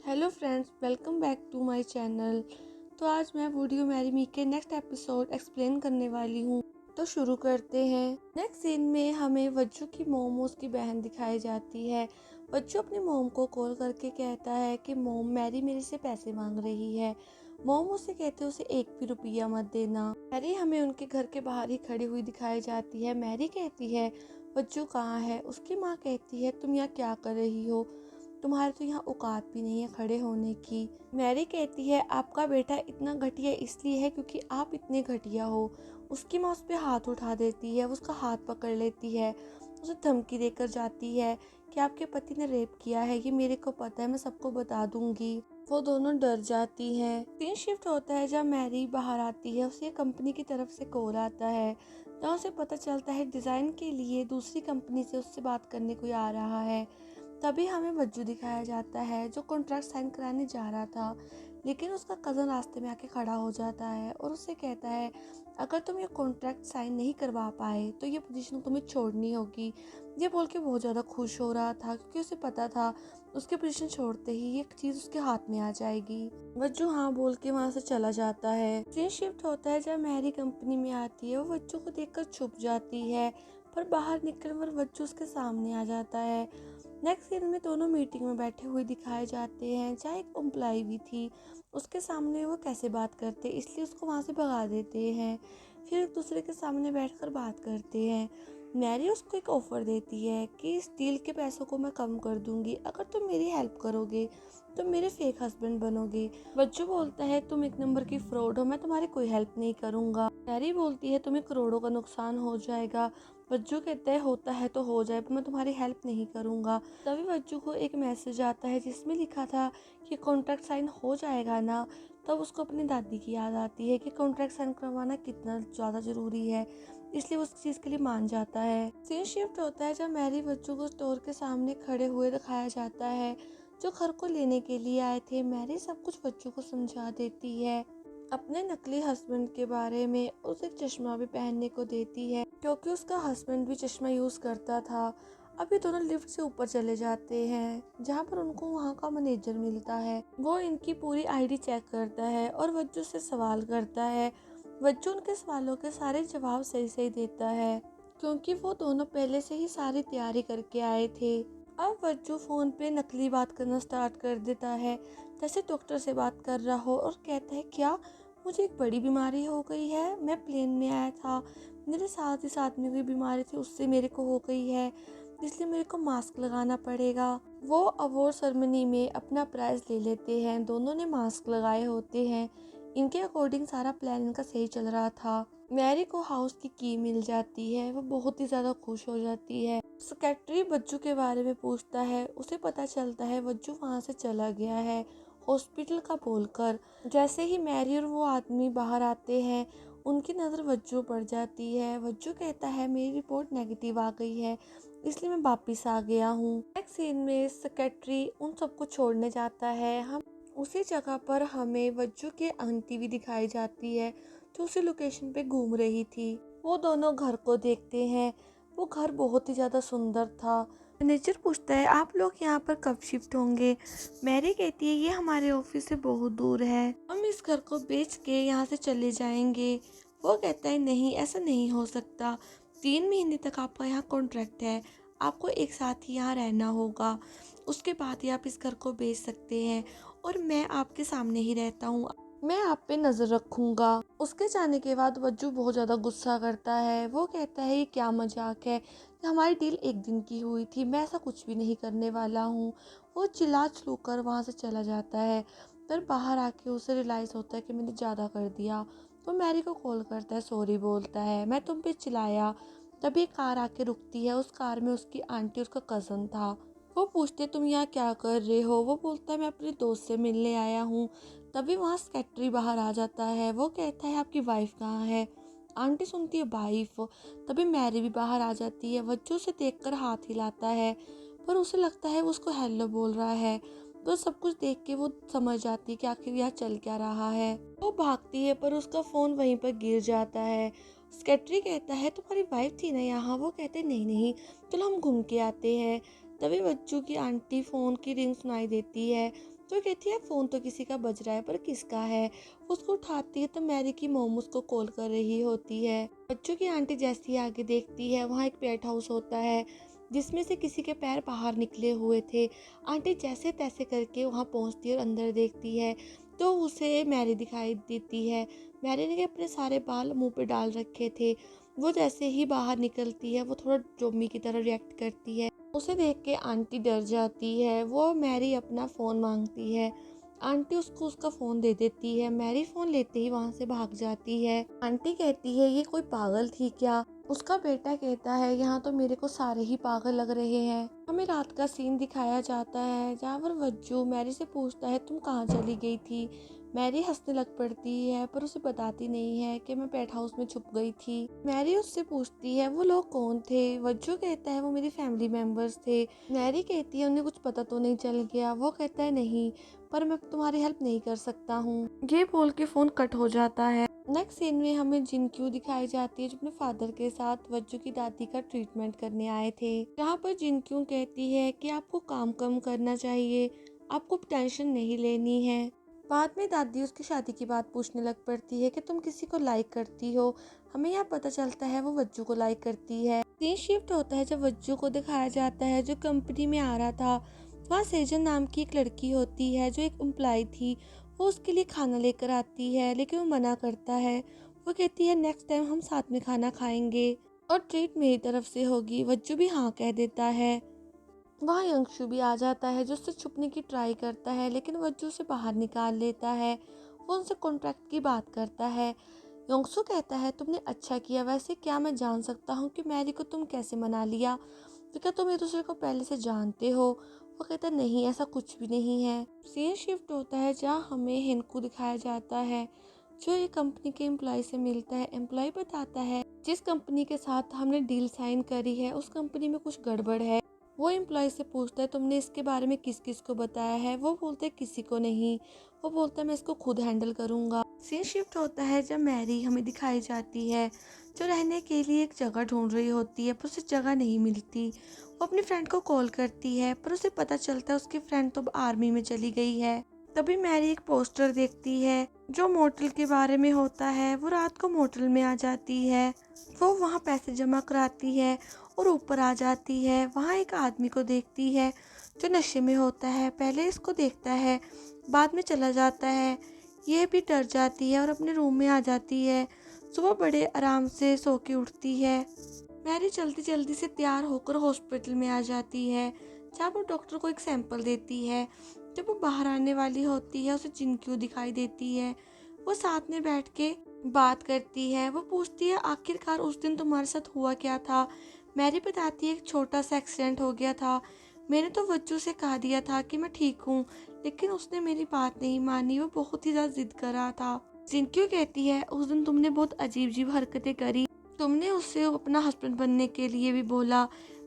Hello friends, welcome back to my channel. तो आज मैं वीडियो मैरी मी के नेक्स्ट एपिसोड एक्सप्लेन करने वाली हूँ। तो शुरू करते हैं। नेक्स्ट सीन में हमें वज्जू की मोम उसकी बहन दिखाई जाती है। वज्जू अपनी मोम को कॉल करके कहता है कि मोम, मैरी मेरे से पैसे मांग रही है। मोम उसे कहते उसे एक भी रुपया मत देना। मैरी हमें उनके घर के बाहर ही खड़ी हुई दिखाई जाती है। मैरी कहती है वज्जू कहाँ है। उसकी माँ कहती है तुम यहाँ क्या कर रही हो, तुम्हारे तो यहाँ औकात भी नहीं है खड़े होने की। मैरी कहती है आपका बेटा इतना घटिया इसलिए है क्योंकि आप इतने घटिया हो। उसकी माँ उस पर हाथ उठा देती है, उसका हाथ पकड़ लेती है, उसे धमकी देकर जाती है कि आपके पति ने रेप किया है, ये मेरे को पता है, मैं सबको बता दूंगी। वो दोनों डर जाती हैं। सीन शिफ्ट होता है जब मैरी बाहर आती है। उसे कंपनी की तरफ से कॉल आता है जहाँ उसे पता चलता है डिज़ाइन के लिए दूसरी कंपनी से उससे बात करने कोई आ रहा है। तभी हमें वज्जू दिखाया जाता है जो कॉन्ट्रैक्ट साइन कराने जा रहा था, लेकिन उसका कज़न रास्ते में आके खड़ा हो जाता है और उससे कहता है अगर तुम ये कॉन्ट्रैक्ट साइन नहीं करवा पाए तो ये पोजीशन तुम्हें छोड़नी होगी। ये बोल के बहुत ज़्यादा खुश हो रहा था क्योंकि उसे पता था उसकी पोजीशन छोड़ते ही ये चीज़ उसके हाथ में आ जाएगी। वज्जू हाँ बोल के वहाँ से चला जाता है। सीन शिफ्ट होता है जब मैरी कंपनी में आती है। वो वज्जू को देखकर छुप जाती है, पर बाहर निकलकर वज्जू उसके सामने आ जाता है। नेक्स्ट सीन में दोनों मीटिंग में बैठे हुए दिखाए जाते हैं जहाँ एक एम्प्लॉय भी थी। उसके सामने वो कैसे बात करते इसलिए उसको वहाँ से भगा देते हैं। फिर एक दूसरे के सामने बैठकर बात करते हैं। मैरी उसको एक ऑफ़र देती है कि इस डील के पैसों को मैं कम कर दूंगी अगर तुम मेरी हेल्प करोगे, तुम मेरे फेक हस्बैंड बनोगे। बच्चू बोलता है तुम एक नंबर की फ्रॉड हो, मैं तुम्हारी कोई हेल्प नहीं करूँगा। मैरी बोलती है तुम्हें करोड़ों का नुकसान हो जाएगा। बच्चू कहते हैं होता है तो हो जाए, पर मैं तुम्हारी हेल्प नहीं करूँगा। तभी बच्चू को एक मैसेज आता है जिसमें लिखा था कि कॉन्ट्रैक्ट साइन हो जाएगा ना। तब उसको अपनी दादी की याद आती है कि कॉन्ट्रैक्ट साइन करवाना कितना ज़्यादा ज़रूरी है, इसलिए उस चीज़ के लिए मान जाता है। सीन शिफ्ट होता है जब मैरी बच्चू को स्टोर के सामने खड़े हुए दिखाया जाता है जो घर को लेने के लिए आए थे। मैरी सब कुछ बच्चों को समझा देती है। अपने नकली हस्बैंड के बारे में उसे एक चश्मा भी पहनने को देती है क्योंकि उसका हस्बैंड भी चश्मा यूज़ करता था। अभी दोनों लिफ्ट से ऊपर चले जाते हैं जहाँ पर उनको वहाँ का मैनेजर मिलता है। वो इनकी पूरी आईडी चेक करता है और वज्जू से सवाल करता है। वज्जू उनके सवालों के सारे जवाब सही सही देता है क्योंकि वो दोनों पहले से ही सारी तैयारी करके आए थे। अब वज्जू फ़ोन पे नकली बात करना स्टार्ट कर देता है जैसे डॉक्टर से बात कर रहा हो और कहता है क्या मुझे एक बड़ी बीमारी हो गई है, मैं प्लेन में आया था, मेरे साथ ही साथ में कोई बीमारी थी उससे मेरे को हो गई है, इसलिए मेरे को मास्क लगाना पड़ेगा। वो अवार्ड सेरेमनी में अपना प्राइज़ ले लेते हैं। दोनों ने मास्क लगाए होते हैं। इनके अकॉर्डिंग सारा प्लान इनका सही चल रहा था। मैरी को हाउस की की मिल जाती है। वो बहुत ही ज़्यादा खुश हो जाती है। सेक्रेटरी वज्जू के बारे में पूछता है। उसे पता चलता है वज्जू वहाँ से चला गया है हॉस्पिटल का बोलकर। जैसे ही मैरी और वो आदमी बाहर आते हैं उनकी नज़र वज्जू पड़ जाती है। वज्जू कहता है मेरी रिपोर्ट नेगेटिव आ गई है इसलिए मैं वापस आ गया हूँ। नेक्स्ट सीन में सेक्रेटरी उन सबको छोड़ने जाता है। हम उसी जगह पर हमें वज्जू की आंटी भी दिखाई जाती है जो उसी लोकेशन पे घूम रही थी। वो दोनों घर को देखते हैं। वो घर बहुत ही ज़्यादा सुंदर था। मैनेजर पूछता है आप लोग यहाँ पर कब शिफ्ट होंगे। मैरी कहती है ये हमारे ऑफिस से बहुत दूर है, हम इस घर को बेच के यहाँ से चले जाएंगे। वो कहता है नहीं, ऐसा नहीं हो सकता, 3 महीने तक आपका यहाँ कॉन्ट्रैक्ट है, आपको एक साथ ही यहाँ रहना होगा, उसके बाद ही आप इस घर को बेच सकते हैं और मैं आपके सामने ही रहता हूँ, मैं आप पे नज़र रखूँगा। उसके जाने के बाद वज्जू बहुत ज़्यादा गुस्सा करता है। वो कहता है ये क्या मजाक है, हमारी डील एक दिन की हुई थी, मैं ऐसा कुछ भी नहीं करने वाला हूँ। वो चिल्ला चिल्लू कर वहाँ से चला जाता है। पर बाहर आके उसे रियलाइज़ होता है कि मैंने ज़्यादा कर दिया। तो मैरी को कॉल करता है, सॉरी बोलता है, मैं तुम पे चिल्लाया। तभी एक कार आके रुकती है। उस कार में उसकी आंटी और उसका कज़न था। वो पूछते तुम यहाँ क्या कर रहे हो। वो बोलता है मैं अपने दोस्त से मिलने आया हूँ। तभी वहाँ सेक्रेटरी बाहर आ जाता है। वो कहता है आपकी वाइफ कहाँ है। आंटी सुनती है वाइफ। तभी मैरी भी बाहर आ जाती है। वज्जू उसे देखकर हाथ हिलाता है पर उसे लगता है वो उसको हेलो बोल रहा है। तो सब कुछ देख के वो समझ जाती है कि आखिर यहाँ चल क्या रहा है। वो भागती है पर उसका फ़ोन वहीं पर गिर जाता है। सेक्रेटरी कहता है तुम्हारी वाइफ थी ना यहाँ। वो कहते नहीं नहीं, चलो हम घूम के आते हैं। तभी बच्चों की आंटी फ़ोन की रिंग सुनाई देती है। तो कहती है फ़ोन तो किसी का बज रहा है पर किसका है। उसको उठाती है तो मैरी की मोम उसको कॉल कर रही होती है। बच्चों की आंटी जैसे ही आगे देखती है वहाँ एक पेट हाउस होता है जिसमें से किसी के पैर बाहर निकले हुए थे। आंटी जैसे तैसे करके वहाँ पहुँचती है और अंदर देखती है तो उसे मैरी दिखाई देती है। मैरी ने अपने सारे बाल मुंह पे डाल रखे थे। वो जैसे ही बाहर निकलती है वो थोड़ा जोम्मी की तरह रिएक्ट करती है। उसे देख के आंटी डर जाती है। वो मैरी अपना फ़ोन मांगती है। आंटी उसको उसका फ़ोन दे देती है। मैरी फ़ोन लेते ही वहाँ से भाग जाती है। आंटी कहती है ये कोई पागल थी क्या। उसका बेटा कहता है यहाँ तो मेरे को सारे ही पागल लग रहे हैं। हमें रात का सीन दिखाया जाता है जहाँ पर वज्जू मैरी से पूछता है तुम कहाँ चली गई थी। मैरी हंसने लग पड़ती है पर उसे बताती नहीं है कि मैं पेट हाउस में छुप गई थी। मैरी उससे पूछती है वो लोग कौन थे। वज्जू कहता है वो मेरी फैमिली मेंबर्स थे। मैरी कहती है उन्हें कुछ पता तो नहीं चल गया। वो कहता है नहीं पर मैं तुम्हारी हेल्प नहीं कर सकता हूँ। ये बोल के फ़ोन कट हो जाता है। नेक्स्ट सीन में हमें जिनक्यू दिखाई जाती है जो अपने फादर के साथ वज्जू की दादी का ट्रीटमेंट करने आए थे। जहाँ पर जिनक्यू कहती है कि आपको काम कम करना चाहिए, आपको टेंशन नहीं लेनी है। बाद में दादी उसकी शादी की बात पूछने लग पड़ती है कि तुम किसी को लाइक करती हो। हमें यहाँ पता चलता है वो वज्जू को लाइक करती है। सीन शिफ्ट होता है जब वज्जू को दिखाया जाता है जो कंपनी में आ रहा था। वहाँ सेजन नाम की एक लड़की होती है जो एक एम्प्लॉय थी। वो उसके लिए खाना लेकर आती है लेकिन वो मना करता है। वो कहती है नेक्स्ट टाइम हम साथ में खाना खाएंगे और ट्रीट मेरी तरफ से होगी। वज्जू भी हाँ कह देता है। वहाँ यंगशु भी आ जाता है जो उससे छुपने की ट्राई करता है लेकिन वज्जू उसे बाहर निकाल लेता है। वो उनसे कॉन्ट्रैक्ट की बात करता है। यंगशु कहता है तुमने अच्छा किया। वैसे क्या मैं जान सकता हूँ कि मैरी को तुम कैसे मना लिया। तो क्या तुम एक दूसरे को पहले से जानते हो। वो कहता है नहीं ऐसा कुछ भी नहीं है। सीन शिफ्ट होता है जहाँ हमें हिनको दिखाया जाता है जो एक कंपनी के एम्प्लॉय से मिलता है। एम्प्लॉय बताता है जिस कंपनी के साथ हमने डील साइन करी है उस कंपनी में कुछ गड़बड़ है। वो एम्प्लॉय से पूछता है तुमने इसके बारे में किस किस को बताया है। वो बोलते हैं किसी को नहीं। वो बोलता है मैं इसको खुद हैंडल करूँगा। सीन शिफ्ट होता है जब मैरी हमें दिखाई जाती है जो रहने के लिए एक जगह ढूंढ रही होती है पर उसे जगह नहीं मिलती। वो अपनी फ्रेंड को कॉल करती है पर उसे पता चलता है उसकी फ्रेंड तो आर्मी में चली गई है। तभी मैरी एक पोस्टर देखती है जो मोटल के बारे में होता है। वो रात को मोटल में आ जाती है। वो वहाँ पैसे जमा कराती है और ऊपर आ जाती है। वहाँ एक आदमी को देखती है जो नशे में होता है। पहले इसको देखता है बाद में चला जाता है। ये भी डर जाती है और अपने रूम में आ जाती है। सुबह बड़े आराम से सो के उठती है। मैरी जल्दी जल्दी से तैयार होकर हॉस्पिटल में आ जाती है जहाँ वो डॉक्टर को एक सैंपल देती है। जब वो बाहर आने वाली होती है उसे जिनक्यू दिखाई देती है। वो साथ में बैठ के बात करती है। वो पूछती है आखिरकार उस दिन तुम्हारे साथ हुआ क्या था। मैरी बताती है एक छोटा सा एक्सीडेंट हो गया था। मैंने तो वज्जू से कहा दिया था कि मैं ठीक हूँ लेकिन उसने मेरी बात नहीं मानी। वो बहुत ही ज़्यादा जिद कर रहा था। जिनक्यू कहती है उस दिन तुमने बहुत अजीब अजीब हरकतें करी। तुमने उससे अपना हस्बैंड बनने के लिए भी बोला।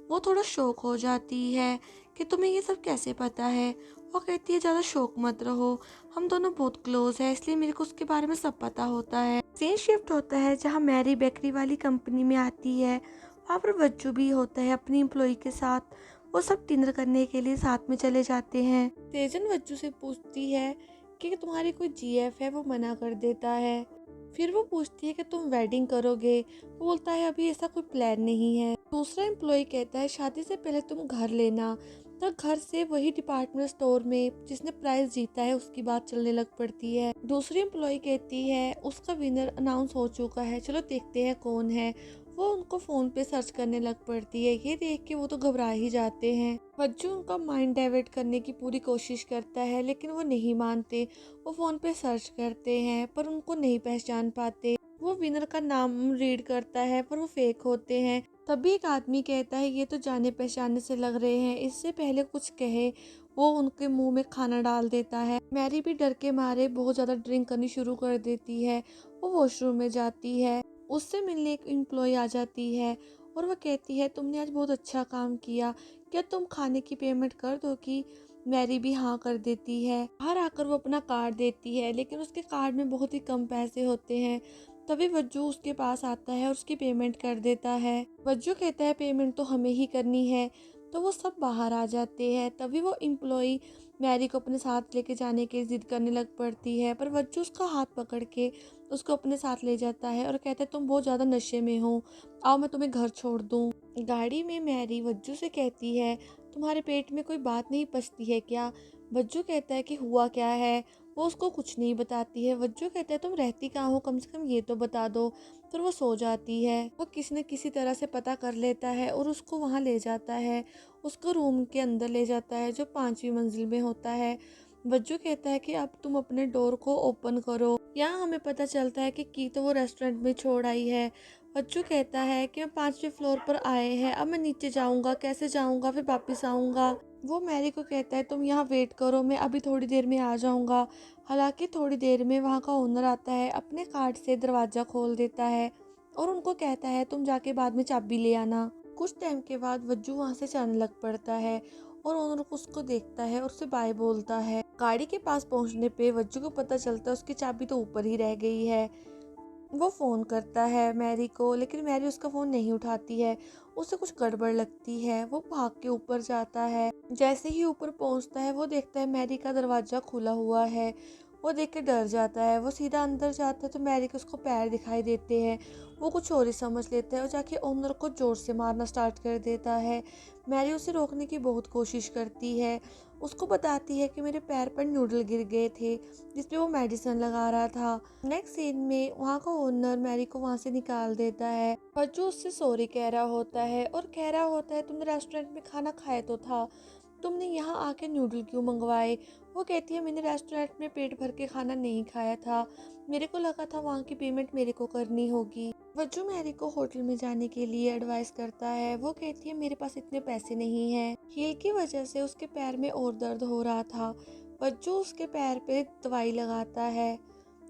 वो थोड़ा शौक हो जाती है कि तुम्हें ये सब कैसे पता है। वो कहती है ज़्यादा शौक मत रहो, हम दोनों बहुत क्लोज है इसलिए मेरे को उसके बारे में सब पता होता है। सीन शिफ्ट होता है जहाँ मैरी बेकरी वाली कंपनी में आती है। वहाँ पर वज्जू भी होता है अपनी एम्प्लॉय के साथ। वो सब डिनर करने के लिए साथ में चले जाते हैं। तेजन वज्जू से पूछती है कि तुम्हारी कोई जीएफ है। वो मना कर देता है। फिर वो पूछती है कि तुम वेडिंग करोगे। वो बोलता है अभी ऐसा कोई प्लान नहीं है। दूसरा एम्प्लॉय कहता है शादी से पहले तुम घर लेना। तो घर से वही डिपार्टमेंट स्टोर में जिसने प्राइज जीता है उसकी बात चलने लग पड़ती है। दूसरी एम्प्लॉय कहती है उसका विनर अनाउंस हो चुका है, चलो देखते हैं कौन है। वो उनको फोन पे सर्च करने लग पड़ती है। ये देख के वो तो घबरा ही जाते हैं। वज्जू उनका माइंड डाइवर्ट करने की पूरी कोशिश करता है लेकिन वो नहीं मानते। वो फोन पे सर्च करते हैं पर उनको नहीं पहचान पाते। वो विनर का नाम रीड करता है पर वो फेक होते हैं। तभी एक आदमी कहता है ये तो जाने पहचाने से लग रहे हैं, इससे पहले कुछ कहे वो उनके मुंह में खाना डाल देता है। मैरी भी डर के मारे बहुत ज़्यादा ड्रिंक करनी शुरू कर देती है। वो वॉशरूम में जाती है। उससे मिलने एक एम्प्लॉय आ जाती है और वह कहती है तुमने आज बहुत अच्छा काम किया, क्या तुम खाने की पेमेंट कर दोगी। मैरी भी हाँ कर देती है। बाहर आकर वो अपना कार्ड देती है लेकिन उसके कार्ड में बहुत ही कम पैसे होते हैं। तभी वज्जू उसके पास आता है और उसकी पेमेंट कर देता है। वज्जू कहता है पेमेंट तो हमें ही करनी है। तो वो सब बाहर आ जाते हैं। तभी वो एम्प्लॉय मैरी को अपने साथ लेके जाने की जिद करने लग पड़ती है, पर वज्जू उसका हाथ पकड़ के उसको अपने साथ ले जाता है और कहता है तुम बहुत ज़्यादा नशे में हो, आओ मैं तुम्हें घर छोड़ दूँ। गाड़ी में मैरी वज्जू से कहती है तुम्हारे पेट में कोई बात नहीं पचती है क्या? वज्जू कहता है कि हुआ क्या है? वो उसको कुछ नहीं बताती है। वज्जू कहता है तुम रहती कहाँ हो, कम से कम ये तो बता दो। फिर वो सो जाती है। वो किसी न किसी तरह से पता कर लेता है और उसको वहाँ ले जाता है, उसको रूम के अंदर ले जाता है जो 5वीं मंजिल में होता है। वज्जू कहता है कि अब तुम अपने डोर को ओपन करो। यहाँ हमें पता चलता है कि की तो वो रेस्टोरेंट में छोड़ आई है। वज्जू कहता है कि मैं 5वें फ्लोर पर आए हैं, अब मैं नीचे जाऊँगा, कैसे जाऊँगा, फिर वापस आऊँगा। वो मैरी को कहता है तुम यहाँ वेट करो, मैं अभी थोड़ी देर में आ जाऊँगा। हालांकि थोड़ी देर में वहाँ का ओनर आता है, अपने कार्ड से दरवाज़ा खोल देता है और उनको कहता है तुम जाके बाद में चाबी ले आना। कुछ टाइम के बाद वज्जू वहाँ से जाने लग पड़ता है और ओनर उसको देखता है और उसे बाय बोलता है। गाड़ी के पास पहुँचने पे वज्जू को पता चलता है उसकी चाबी तो ऊपर ही रह गई है। वो फ़ोन करता है मैरी को, लेकिन मैरी उसका फ़ोन नहीं उठाती है। उसे कुछ गड़बड़ लगती है। वो भाग के ऊपर जाता है। जैसे ही ऊपर पहुंचता है वो देखता है मैरी का दरवाज़ा खुला हुआ है। वो देख के डर जाता है। वो सीधा अंदर जाता है तो मैरी के उसको पैर दिखाई देते हैं। वो कुछ और ही समझ लेता है और जाके ओनर को ज़ोर से मारना स्टार्ट कर देता है। मैरी उसे रोकने की बहुत कोशिश करती है। उसको बताती है कि मेरे पैर पर नूडल गिर गए थे जिसपे वो मेडिसिन लगा रहा था। नेक्स्ट सीन में वहाँ का ओनर मैरी को वहाँ से निकाल देता है और जो उससे सॉरी कह रहा होता है और कह रहा होता है तुमने रेस्टोरेंट में खाना खाया तो था, तुमने यहाँ आके नूडल क्यों मंगवाए? वो कहती है मैंने रेस्टोरेंट में पेट भर के खाना नहीं खाया था, मेरे को लगा था वहाँ की पेमेंट मेरे को करनी होगी। वज्जू मैरी को होटल में जाने के लिए एडवाइस करता है। वो कहती है मेरे पास इतने पैसे नहीं हैं। हील की वजह से उसके पैर में और दर्द हो रहा था। वज्जू उसके पैर पे दवाई लगाता है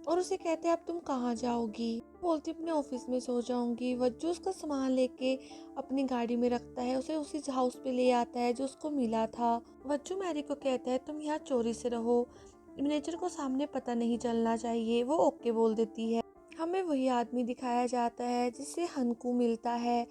और उसे कहते हैं अब तुम कहाँ जाओगी? बोलती अपने ऑफिस में सो जाऊंगी। वज्जू उसका सामान लेके अपनी गाड़ी में रखता है, उसे उसी हाउस पे ले आता है जो उसको मिला था। वज्जू मैरी को कहता है तुम यहाँ चोरी से रहो, मैनेजर को सामने पता नहीं चलना चाहिए। वो ओके बोल देती है। हमें वही आदमी दिखाया जाता है जिससे हनकू मिलता है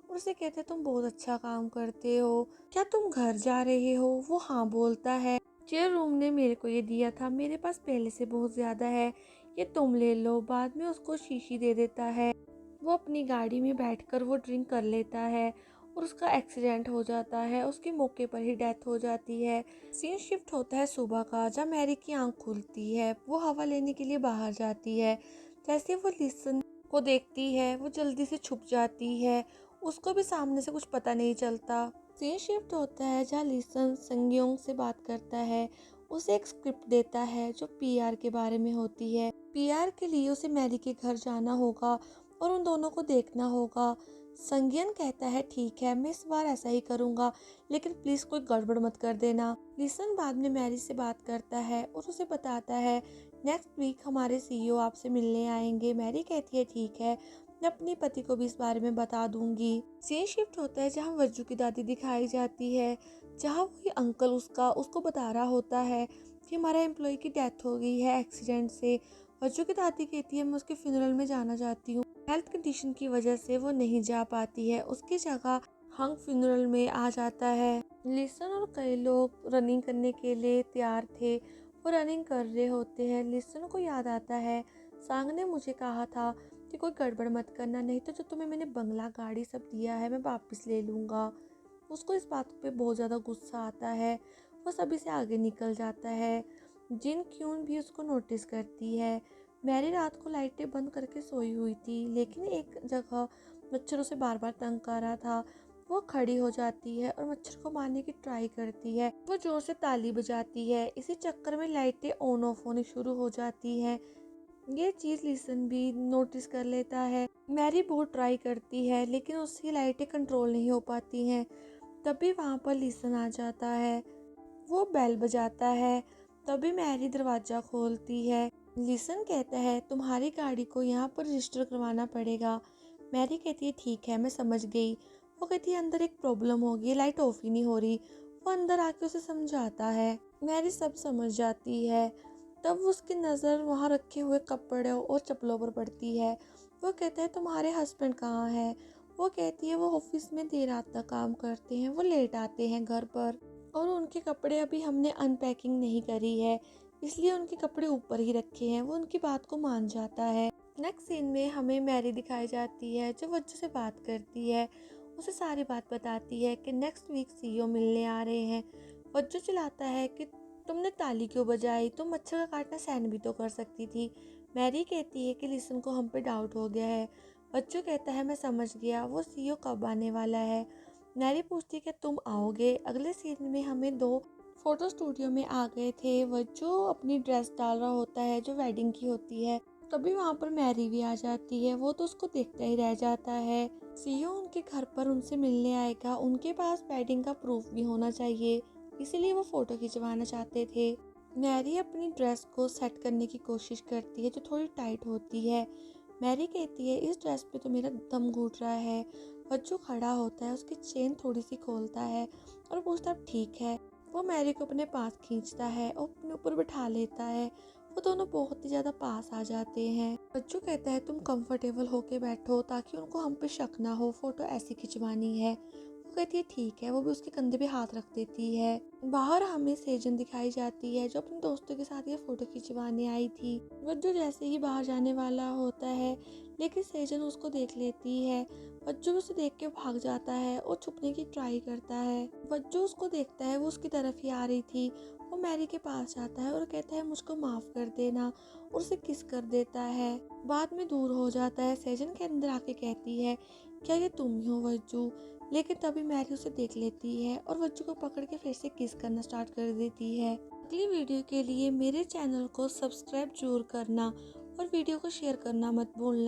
और उसे कहते हैं तुम बहुत अच्छा काम करते हो, क्या तुम घर जा रहे हो? वो हाँ बोलता है। चेयर रूम ने मेरे को ये दिया था, मेरे पास पहले से बहुत ज़्यादा है, ये तुम ले लो। बाद में उसको शीशी दे देता है। वो अपनी गाड़ी में बैठकर वो ड्रिंक कर लेता है और उसका एक्सीडेंट हो जाता है। उसकी मौके पर ही डेथ हो जाती है। सीन शिफ्ट होता है सुबह का, जब मैरी की आंख खुलती है। वो हवा लेने के लिए बाहर जाती है। जैसे वो लिसन को देखती है वो जल्दी से छुप जाती है। उसको भी सामने से कुछ पता नहीं चलता। सीन शिफ्ट होता है जहाँ लिसन संगयोंग से बात करता है। उसे एक स्क्रिप्ट देता है जो पीआर के बारे में होती है। पीआर के लिए उसे मैरी के घर जाना होगा और उन दोनों को देखना होगा। संज्ञन कहता है ठीक है, मैं इस बार ऐसा ही करूँगा, लेकिन प्लीज़ कोई गड़बड़ मत कर देना। लिसन बाद में मैरी से बात करता है और उसे बताता है नेक्स्ट वीक हमारे सीईओ आपसे मिलने आएंगे। मैरी कहती है ठीक है, मैं अपने पति को भी इस बारे में बता दूंगी। सीन शिफ्ट होता है जहाँ वज्जू की दादी दिखाई जाती है, जहाँ वो अंकल उसको बता रहा होता है कि हमारा एम्प्लॉय की डेथ हो गई है एक्सीडेंट से। वज्जू की दादी कहती है मैं उसके फ्यूनरल में जाना चाहती हूँ। हेल्थ कंडीशन की वजह से वो नहीं जा पाती है। उसकी जगह हंग फ्यूनरल में आ जाता है। लिसन और कई लोग रनिंग करने के लिए तैयार थे। वो रनिंग कर रहे होते हैं। लिसन को याद आता है सांग ने मुझे कहा था कि कोई गड़बड़ मत करना, नहीं तो जो तुम्हें मैंने बंगला गाड़ी सब दिया है मैं वापस ले लूँगा। उसको इस बात पे बहुत ज़्यादा गुस्सा आता है। वो सभी से आगे निकल जाता है। जिन क्यून भी उसको नोटिस करती है। मैरी रात को लाइटें बंद करके सोई हुई थी, लेकिन एक जगह मच्छर उसे बार बार तंग कर रहा था। वो खड़ी हो जाती है और मच्छर को मारने की ट्राई करती है। वो जोर से ताली बजाती है। इसी चक्कर में लाइटें ऑन ऑफ होनी शुरू हो जाती हैं। ये चीज़ लिसन भी नोटिस कर लेता है। मैरी बहुत ट्राई करती है लेकिन उसकी लाइटें कंट्रोल नहीं हो पाती हैं। तभी वहाँ पर लिसन आ जाता है। वो बेल बजाता है। तभी मैरी दरवाज़ा खोलती है। लिसन कहता है तुम्हारी गाड़ी को यहाँ पर रजिस्टर करवाना पड़ेगा। मैरी कहती है ठीक है मैं समझ गई। वो कहती है अंदर एक प्रॉब्लम होगी, लाइट ऑफ ही नहीं हो रही। वो अंदर आके उसे समझाता है। मैरी सब समझ जाती है। तब उसकी नज़र वहाँ रखे हुए कपड़ों और चप्पलों पर पड़ती है। वो कहता है तुम्हारे हस्बैंड कहाँ हैं? वो कहती है वो ऑफिस में देर रात तक काम करते हैं, वो लेट आते हैं घर पर। और उनके कपड़े अभी हमने अनपैकिंग नहीं करी है, इसलिए उनके कपड़े ऊपर ही रखे हैं। वो उनकी बात को मान जाता है। नेक्स्ट सीन में हमें मैरी दिखाई जाती है जो वज्जू से बात करती है, उसे सारी बात बताती है कि नेक्स्ट वीक सीईओ मिलने आ रहे हैं। वज्जू चिल्लाता है कि तुमने ताली क्यों बजाई, तुम मच्छर का काटना सहन भी तो कर सकती थी। मैरी कहती है कि लिसन को हम पे डाउट हो गया है। वज्जू कहता है मैं समझ गया, वो सीईओ कब आने वाला है। मैरी पूछती है कि तुम आओगे। अगले सीन में हमें दो फोटो स्टूडियो में आ गए थे। वज्जू अपनी ड्रेस डाल रहा होता है जो वेडिंग की होती है। तभी वहाँ पर मैरी भी आ जाती है। वो तो उसको देखता ही रह जाता है। सीईओ उनके घर पर उनसे मिलने आएगा। उनके पास वेडिंग का प्रूफ भी होना चाहिए, इसीलिए वो फोटो खिंचवाना चाहते थे। मैरी अपनी ड्रेस को सेट करने की कोशिश करती है जो थोड़ी टाइट होती है। मैरी कहती है इस ड्रेस पे तो मेरा दम घुट रहा है। वज्जू खड़ा होता है, उसकी चेन थोड़ी सी खोलता है और पूछता है ठीक है। वो मैरी को अपने पास खींचता है और अपने ऊपर बिठा लेता है। वो दोनों बहुत ही ज़्यादा पास आ जाते हैं। वज्जू कहता है तुम कंफर्टेबल होके बैठो ताकि उनको हम पे शक ना हो, फोटो ऐसी खिंचवानी है। वो कहती है ठीक है। वो भी उसके कंधे पे हाथ रख देती है। बाहर हमें सेजन दिखाई जाती है जो अपने दोस्तों के साथ ये फोटो खिंचवाने आई थी। वज्जू जैसे ही बाहर जाने वाला होता है, लेकिन सेजन उसको देख लेती है। वज्जू उसे देख के भाग जाता है और छुपने की ट्राई करता है। वज्जू उसको देखता है, वो उसकी तरफ ही आ रही थी। वो मैरी के पास जाता है और कहता है मुझको माफ़ कर देना, और उसे किस कर देता है। बाद में दूर हो जाता है। सेजन के अंदर आके कहती है क्या ये तुम ही हो वज्जू। लेकिन तभी मैरी उसे देख लेती है और वज्जू को पकड़ के फिर से किस करना स्टार्ट कर देती है। अगली वीडियो के लिए मेरे चैनल को सब्सक्राइब जरूर करना और वीडियो को शेयर करना मत भूलना।